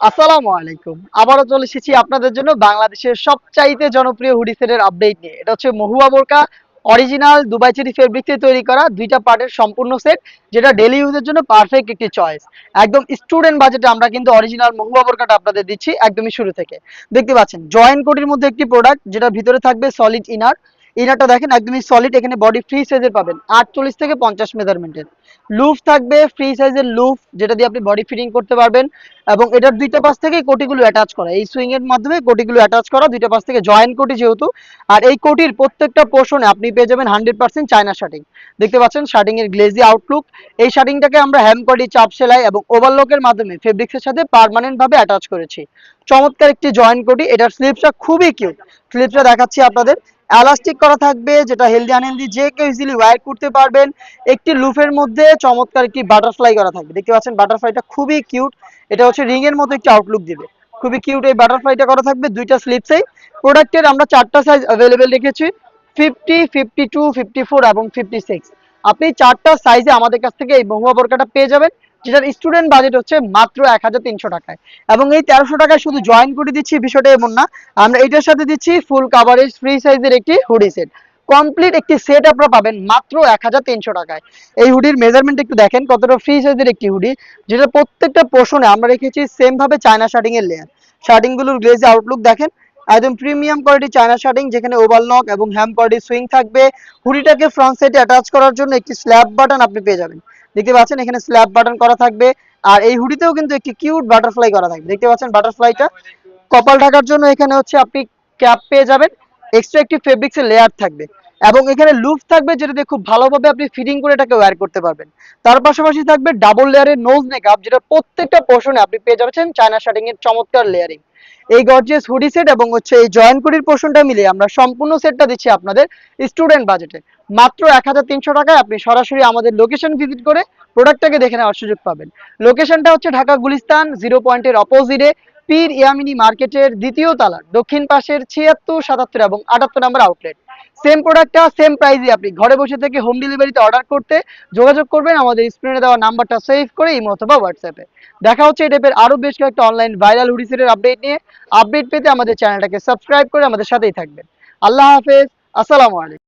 আসসালামু আলাইকুম। আবারও চলে এসেছি আপনাদের জন্য বাংলাদেশের সবচাইতে জনপ্রিয় হুডি সেটের আপডেট নিয়ে। এটা হচ্ছে মহুয়া বোরকা অরিজিনাল দুবাই চেরি ফেব্রিক্সে তৈরি করা ২ টা পার্টের সম্পূর্ণ সেট, যেটা ডেইলি ইউজের জন্য পারফেক্ট একটি চয়েস। একদম স্টুডেন্ট বাজেটে আমরা কিন্তু অরিজিনাল মহুয়া বোরকাটা আপনাদের দিচ্ছি একদমই শুরু থেকে। দেখতে পাচ্ছেন জয়েন্ট কোটির মধ্যে একটি প্রোডাক্ট, যেটা ভিতরে থাকবে সলিড ইনার। ইনারটা দেখেন একদমই সলিড, এখানে বডি ফ্রি সাইজের পাবেন ৪৮ থেকে ৫০ মেজারমেন্টের। লুফ থাকবে ফ্রি সাইজের লুফ, যেটা দিয়ে আপনি বডি ফিটিং করতে পারবেন। এবং এটার ২ টা পাশ থেকে কোটিগুলো অ্যাটাচ করা, এই সুইং এর মাধ্যমে কোটিগুলো অ্যাটাচ করা, ২ টা পাশ থেকে জয়েন্ট কোটি যেহেতু। আর এই কোটির প্রত্যেকটা পোর্শনে আপনি পেয়ে যাবেন 100% চায়না শার্টিং। দেখতে পাচ্ছেন শার্টিং এর গ্লেজি আউটলুক। এই শার্টিংটাকে আমরা হ্যাম কোটি, চাপ সেলাই এবং ওভারলকের মাধ্যমে ফেব্রিক্সের সাথে পার্মানেন্ট ভাবে অ্যাটাচ করেছি। চমৎকার একটি জয়েন্ট কোটি। এটার স্লিপসটা খুবই কিউট। স্লিপসটা দেখাচ্ছি আপনাদের। এলাস্টিক করা থাকবে, যেটা হেলদি আনহেলদি যে কেউ ইজিলি ওয়্যার করতে পারবেন। একটি লুফের মধ্যে চমৎকার একটি বাটারফ্লাই করা থাকবে। দেখতে পাচ্ছেন বাটারফ্লাইটা খুবই কিউট। এটা হচ্ছে রিং এর মতো একটি আউটলুক দিবে। খুবই কিউট এই বাটারফ্লাইটা করা থাকবে ২ টা স্লিপসেই। প্রোডাক্টের আমরা ৪ টা সাইজ अवेलेबल রেখেছি, 50, 52, 54 এবং 56। আপনি ৪ টা সাইজে আমাদের কাছ থেকে এই মহুয়া বোরকাটা পেয়ে যাবেন, যেটার স্টুডেন্ট বাজেট হচ্ছে মাত্র ১৩০০ টাকায়। এবং এই ১৩০০ টাকায় শুধু জয়েন করে দিচ্ছি বিষয়টা এমন না, আমরা এটার সাথে দিচ্ছি ফুল কাভারেজ ফ্রি সাইজের একটি হুডি সেট। কমপ্লিট একটি সেট আপনারা পাবেন মাত্র ১৩০০ টাকায়। এই হুডির মেজারমেন্ট একটু দেখেন কতটা ফ্রি সাইজের একটি হুডি, যেটা প্রত্যেকটা পোর্শনে আমরা রেখেছি সেম ভাবে চায়না শার্টিং এর লেয়ার। শার্টিং গুলোর গ্লেজ আউটলুক দেখেন, একদম প্রিমিয়াম কোয়ালিটি চায়না শার্টিং, যেখানে ওভারলক এবং হ্যাম কোয়ালিটি সুইং থাকবে। হুডিটাকে ফ্রন্ট সাইডে অ্যাটাচ করার জন্য একটি স্ল্যাব বাটন আপনি পেয়ে যাবেন। দেখতে পাচ্ছেন এখানে স্ল্যাব বাটন করা থাকবে। আর এই হুডিতেও কিন্তু একটি কিউট বাটারফ্লাই করা থাকবে। দেখতে পাচ্ছেন বাটারফ্লাইটা। কপাল ঢাকার জন্য এখানে হচ্ছে আপনি ক্যাপ পেয়ে যাবেন। এক্সট্রা একটি ফেব্রিক্সের লেয়ার থাকবে এবং এখানে লুপ থাকবে, যেটা দিয়ে খুব ভালোভাবে আপনি ফিটিং করে এটাকে ওয়্যার করতে পারবেন। তার পাশাপাশি থাকবে ডাবল লেয়ারের নোজ মেকআপ, যেটা প্রত্যেকটা পোর্শনে আপনি পেয়ে যাচ্ছেন চায়না শার্টিং এর চমৎকার লেয়ারিং। এই গর্জিয়াস হুডি সেট এবং হচ্ছে এই জয়েন্ট কুড়ির পোর্শনটা মিলিয়ে আমরা সম্পূর্ণ সেটটা দিচ্ছি আপনাদের স্টুডেন্ট বাজেটে মাত্র ১৩০০ টাকায়। আপনি সরাসরি আমাদের লোকেশন ভিজিট করে প্রোডাক্টটাকে দেখে নেওয়ার সুযোগ পাবেন। লোকেশনটা হচ্ছে ঢাকা গুলিস্তান 0 পয়েন্টের অপোজিটে, পীর ইয়ামিনী মার্কেটের দ্বিতীয় তলার দক্ষিণ পাশের ৭৬, ৭৭ এবং ৭৮ নম্বর আউটলেট। সেম প্রোডাক্টটা সেম প্রাইসে আপনি ঘরে বসে থেকে হোম ডেলিভারিতে অর্ডার করতে যোগাযোগ করবেন আমাদের স্ক্রিনে দেওয়া নাম্বারটা সেভ করে ইমো অথবা হোয়াটসঅ্যাপে। দেখা হচ্ছে এই টাইপের আরো বেশ কয়েকটা অনলাইন ভাইরাল হুডি সেটের আপডেট নিয়ে। আপডেট পেতে আমাদের চ্যানেলটাকে সাবস্ক্রাইব করে আমাদের সাথেই থাকবেন। আল্লাহ হাফেজ। আসসালামু আলাইকুম।